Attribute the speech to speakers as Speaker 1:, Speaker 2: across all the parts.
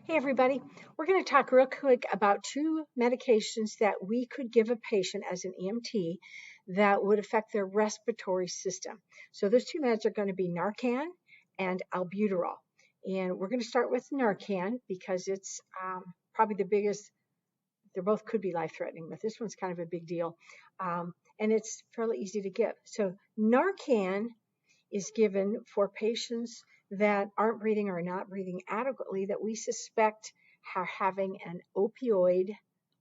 Speaker 1: Hey everybody, we're going to talk real quick about two medications that we could give a patient as an EMT that would affect their respiratory system. So those two meds are going to be Narcan and Albuterol. And we're going to start with Narcan because it's probably the biggest. They both could be life-threatening, but this one's kind of a big deal. And it's fairly easy to give. So Narcan is given for patients that aren't breathing or not breathing adequately that we suspect are having an opioid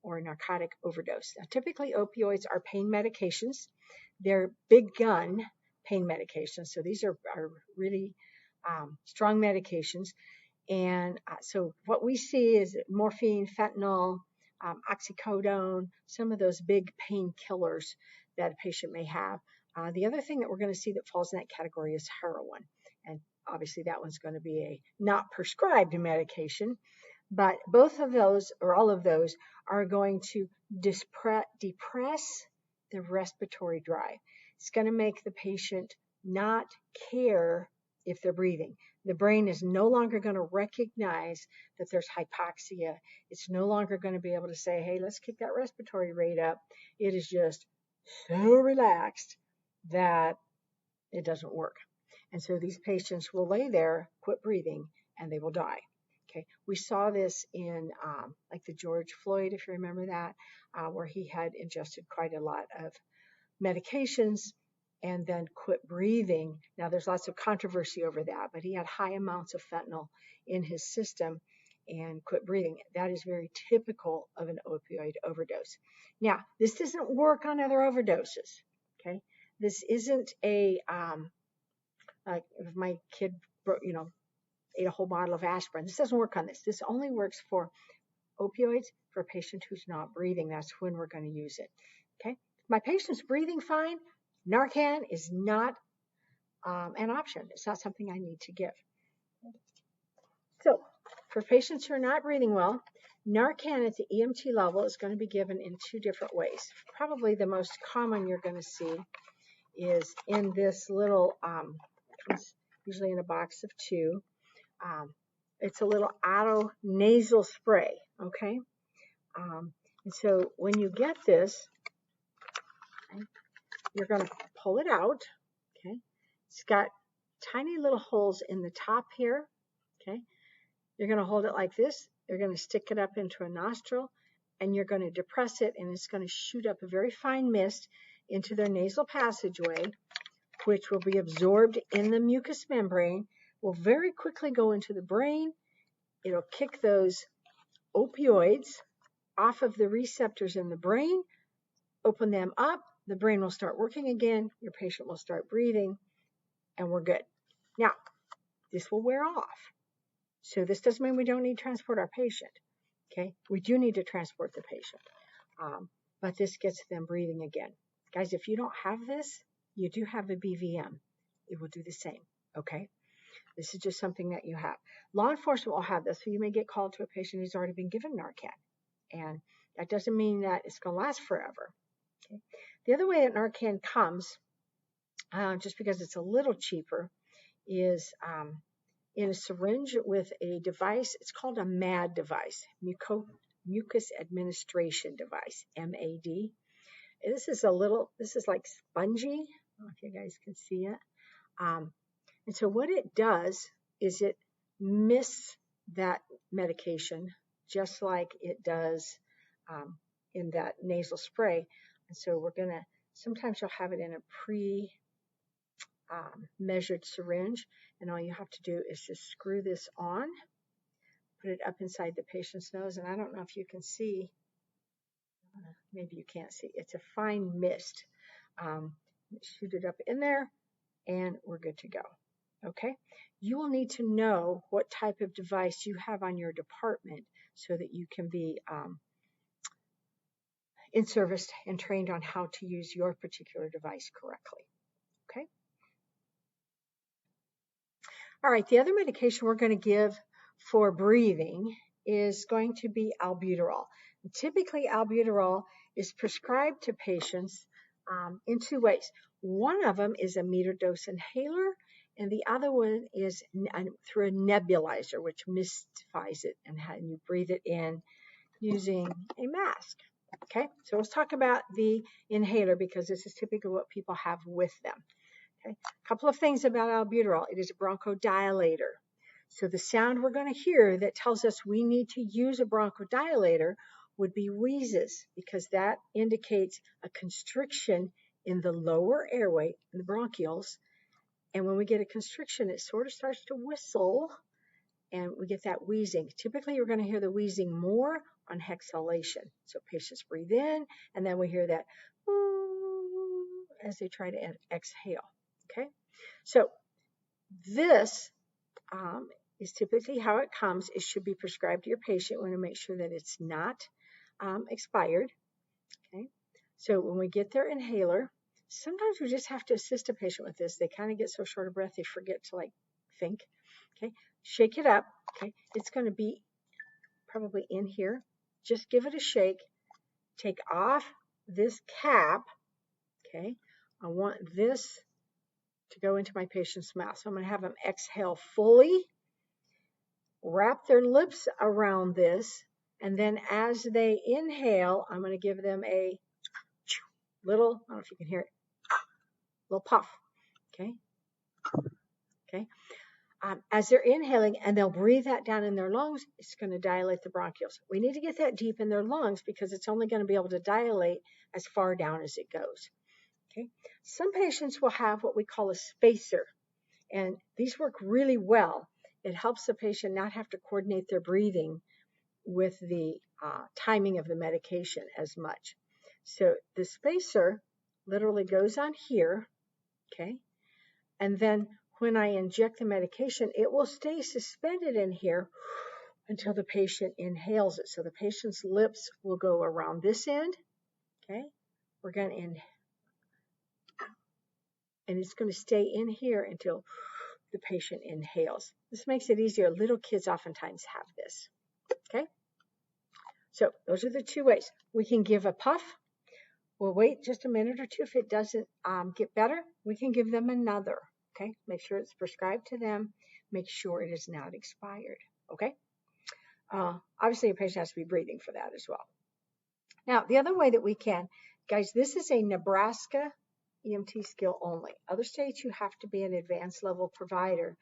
Speaker 1: or narcotic overdose. Now, typically, opioids are pain medications. They're big gun pain medications. So these are really strong medications. And so what we see is morphine, fentanyl, oxycodone, some of those big painkillers that a patient may have. The other thing that we're going to see that falls in that category is heroin. And obviously that one's going to be a not prescribed medication. But both of those or all of those are going to depress the respiratory drive. It's going to make the patient not care if they're breathing. The brain is no longer going to recognize that there's hypoxia. It's no longer going to be able to say, hey, let's kick that respiratory rate up. It is just so relaxed that it doesn't work. And so these patients will lay there, quit breathing, and they will die. Okay, we saw this in like the George Floyd, if you remember that, where he had ingested quite a lot of medications and then quit breathing. Now, there's lots of controversy over that, but he had high amounts of fentanyl in his system and quit breathing. That is very typical of an opioid overdose. Now, this doesn't work on other overdoses. Okay, this isn't a like if my kid, ate a whole bottle of aspirin. This doesn't work on this. This only works for opioids for a patient who's not breathing. That's when we're going to use it. Okay, my patient's breathing fine. Narcan is not an option. It's not something I need to give. So for patients who are not breathing well, Narcan at the EMT level is going to be given in two different ways. Probably the most common you're going to see is in this little, it's usually in a box of two. It's a little auto nasal spray, okay? And so when you get this, okay, you're going to pull it out, okay? It's got tiny little holes in the top here, okay? You're going to hold it like this. You're going to stick it up into a nostril, and you're going to depress it, and it's going to shoot up a very fine mist into their nasal passageway, which will be absorbed in the mucous membrane, will very quickly go into the brain. It'll kick those opioids off of the receptors in the brain, open them up, the brain will start working again, your patient will start breathing, and we're good. Now, this will wear off. So this doesn't mean we don't need to transport our patient. Okay, we do need to transport the patient, but this gets them breathing again. Guys, if you don't have this, you do have a BVM. It will do the same, okay? This is just something that you have. Law enforcement will have this, so you may get called to a patient who's already been given Narcan. And that doesn't mean that it's going to last forever. Okay? The other way that Narcan comes, just because it's a little cheaper, is in a syringe with a device. It's called a MAD device, mucus administration device, MAD. This is like spongy. I don't know if you guys can see it. And so what it does is it mists that medication just like it does in that nasal spray. And so sometimes you'll have it in a measured syringe, and all you have to do is just screw this on, put it up inside the patient's nose, and I don't know if you can see, maybe you can't see, it's a fine mist. Shoot it up in there, and we're good to go. Okay, you will need to know what type of device you have on your department so that you can be in service and trained on how to use your particular device correctly. Okay. All right, the other medication we're going to give for breathing is going to be albuterol. And typically, albuterol is prescribed to patients in two ways. One of them is a metered dose inhaler, and the other one is through a nebulizer, which mystifies it, and you breathe it in using a mask. Okay, so let's talk about the inhaler because this is typically what people have with them. Okay, a couple of things about albuterol. It is a bronchodilator. So the sound we're going to hear that tells us we need to use a bronchodilator would be wheezes, because that indicates a constriction in the lower airway, in the bronchioles. And when we get a constriction, it sort of starts to whistle, and we get that wheezing. Typically, you're going to hear the wheezing more on exhalation. So patients breathe in, and then we hear that as they try to exhale. Okay, so this is typically how it comes. It should be prescribed to your patient. We want to make sure that it's not expired. Okay, so when we get their inhaler, sometimes we just have to assist a patient with this. They kind of get so short of breath they forget to think. Okay, shake it up. Okay, it's going to be probably in here. Just give it a shake. Take off this cap. Okay, I want this to go into my patient's mouth. So I'm going to have them exhale fully, wrap their lips around this, and then as they inhale, I'm going to give them a little, I don't know if you can hear it, little puff. Okay. Okay. As they're inhaling, and they'll breathe that down in their lungs, it's going to dilate the bronchioles. We need to get that deep in their lungs because it's only going to be able to dilate as far down as it goes. Okay. Some patients will have what we call a spacer, and these work really well. It helps the patient not have to coordinate their breathing with the timing of the medication as much. So the spacer literally goes on here, okay, and then when I inject the medication, it will stay suspended in here until the patient inhales it. So the patient's lips will go around this end, okay, we're going to inhale, and it's going to stay in here until the patient inhales. This makes it easier. Little kids oftentimes have this, okay? So those are the two ways. We can give a puff. We'll wait just a minute or two. If it doesn't get better, we can give them another, okay? Make sure it's prescribed to them. Make sure it is not expired, okay? Obviously, a patient has to be breathing for that as well. Now, the other way that we can, guys, this is a Nebraska EMT skill only. Other states, you have to be an advanced level provider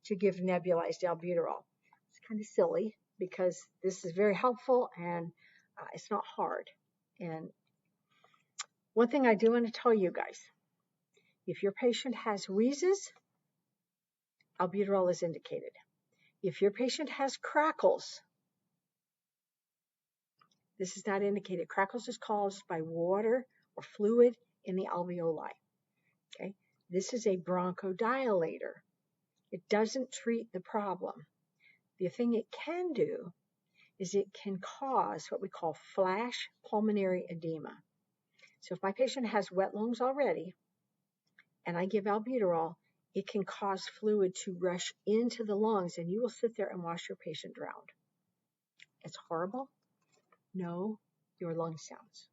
Speaker 1: to give nebulized albuterol. It's kind of silly because this is very helpful and it's not hard. And one thing I do want to tell you guys, if your patient has wheezes, albuterol is indicated. If your patient has crackles, this is not indicated. Crackles is caused by water or fluid in the alveoli. Okay, this is a bronchodilator. It doesn't treat the problem. The thing it can do is it can cause what we call flash pulmonary edema. So if my patient has wet lungs already and I give albuterol, it can cause fluid to rush into the lungs, and you will sit there and watch your patient drown. It's horrible. Know your lung sounds.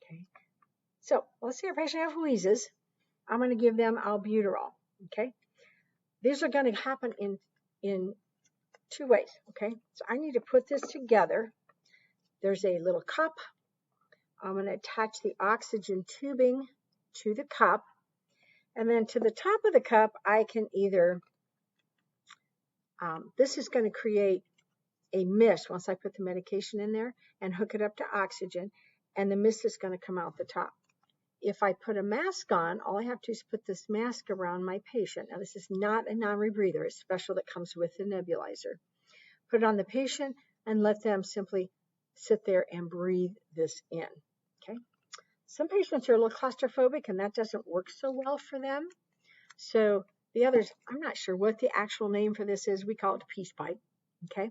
Speaker 1: Okay. So let's say our patient has wheezes. I'm going to give them albuterol. Okay. These are going to happen in two ways. Okay. So I need to put this together. There's a little cup. I'm going to attach the oxygen tubing to the cup. And then to the top of the cup, I can either, this is going to create a mist once I put the medication in there and hook it up to oxygen, and the mist is going to come out the top. If I put a mask on, all I have to do is put this mask around my patient. Now, this is not a non-rebreather. It's special that comes with the nebulizer. Put it on the patient and let them simply sit there and breathe this in. Okay. Some patients are a little claustrophobic, and that doesn't work so well for them. So the others, I'm not sure what the actual name for this is. We call it a peace pipe. Okay.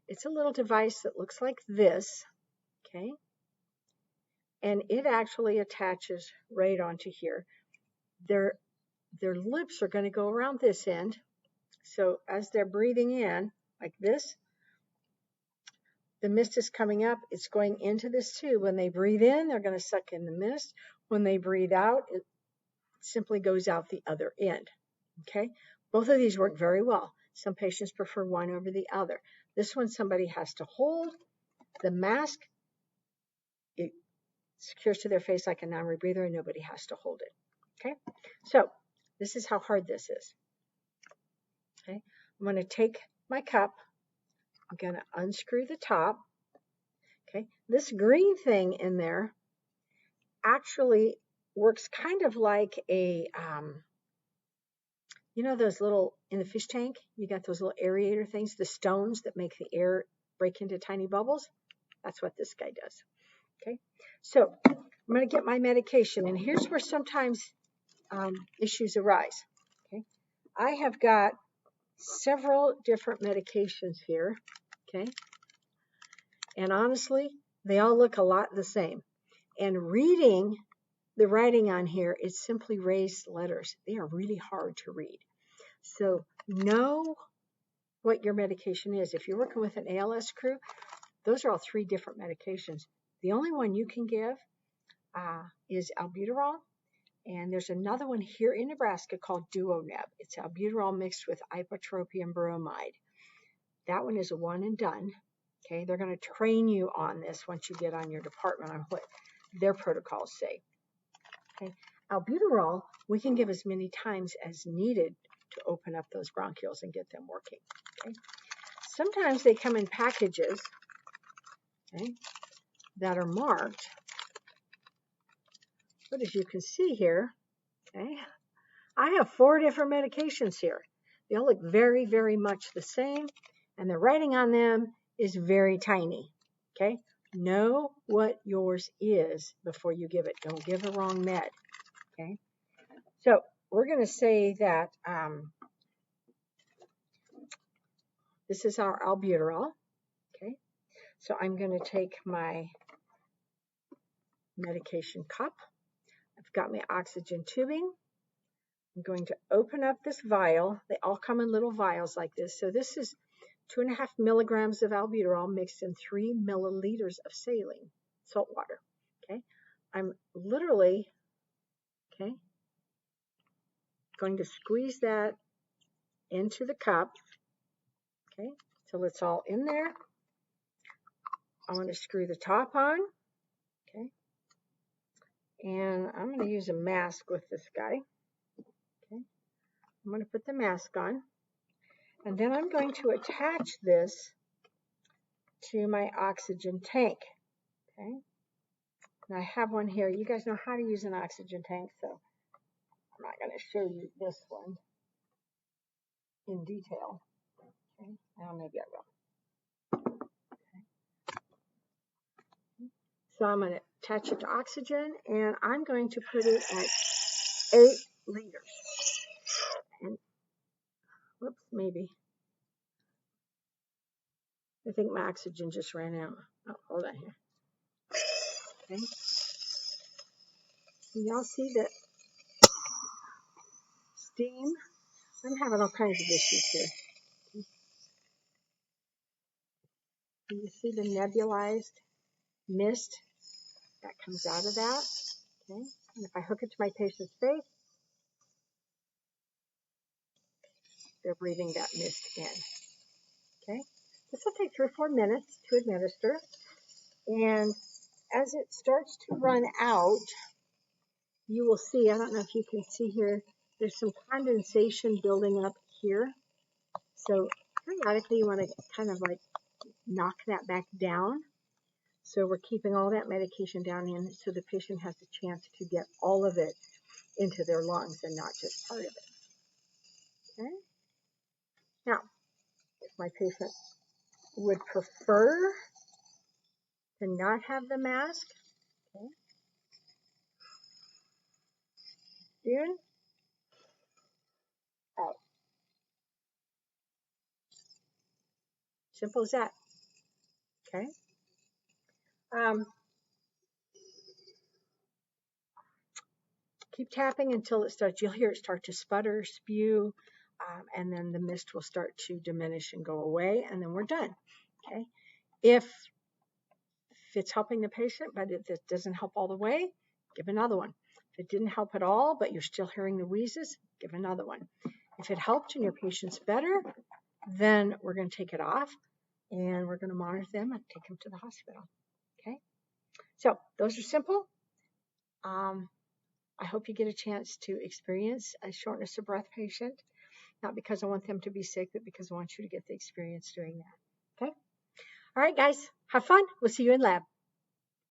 Speaker 1: It's a little device that looks like this. Okay. And it actually attaches right onto here. Their lips are going to go around this end. So as they're breathing in, like this, the mist is coming up. It's going into this tube. When they breathe in, they're going to suck in the mist. When they breathe out, it simply goes out the other end. Okay. Both of these work very well. Some patients prefer one over the other. This one somebody has to hold. The mask, it secures to their face like a non-rebreather, and nobody has to hold it. Okay, so this is how hard this is. Okay, I'm going to take my cup. I'm going to unscrew the top. Okay, this green thing in there actually works kind of like a, you know those little, in the fish tank, you got those little aerator things, the stones that make the air break into tiny bubbles? That's what this guy does. Okay, so I'm going to get my medication, and here's where sometimes issues arise. Okay, I have got several different medications here. Okay, and honestly, they all look a lot the same. And reading the writing on here is simply raised letters. They are really hard to read. So know what your medication is. If you're working with an ALS crew, those are all 3 different medications. The only one you can give is albuterol. And there's another one here in Nebraska called Duoneb. It's albuterol mixed with ipratropium bromide. That one is a one and done. Okay, they're going to train you on this once you get on your department on what their protocols say. Okay, albuterol we can give as many times as needed to open up those bronchioles and get them working. Okay, sometimes they come in packages, okay, that are marked. But as you can see here, okay, I have 4 different medications here. They all look very, very much the same, and the writing on them is very tiny. Okay, know what yours is before you give it. Don't give a wrong med. Okay, so we're going to say that this is our albuterol. Okay, so I'm going to take my medication cup. I've got my oxygen tubing. I'm going to open up this vial. They all come in little vials like this. So this is 2.5 milligrams of albuterol mixed in 3 milliliters of saline, salt water. Okay, I'm literally, okay, going to squeeze that into the cup. Okay, so it's all in there. I'm going to screw the top on. Okay, and I'm going to use a mask with this guy. Okay, I'm going to put the mask on. And then I'm going to attach this to my oxygen tank. Okay, and I have one here. You guys know how to use an oxygen tank, so I'm not going to show you this one in detail. Okay, now maybe I will. Okay. So I'm going to attach it to oxygen, and I'm going to put it at 8 liters. And whoops, maybe. I think my oxygen just ran out. Oh, hold on here. Okay. Can y'all see the steam? I'm having all kinds of issues here. Can you see the nebulized mist that comes out of that? Okay. And if I hook it to my patient's face, they're breathing that mist in. Okay. This will take 3 or 4 minutes to administer. And as it starts to run out, you will see, I don't know if you can see here, there's some condensation building up here. So periodically you want to kind of like knock that back down. So we're keeping all that medication down in so the patient has a chance to get all of it into their lungs and not just part of it. Okay. Now, if my patient would prefer to not have the mask, okay, in, out. Simple as that. Okay. Keep tapping until it starts. You'll hear it start to sputter, spew, and then the mist will start to diminish and go away, and then we're done. Okay. If it's helping the patient, but it doesn't help all the way, give another one. If it didn't help at all, but you're still hearing the wheezes, give another one. If it helped and your patient's better, then we're going to take it off and we're going to monitor them and take them to the hospital. Okay, so those are simple. I hope you get a chance to experience a shortness of breath patient, not because I want them to be sick, but because I want you to get the experience doing that. Okay, all right, guys, have fun. We'll see you in lab.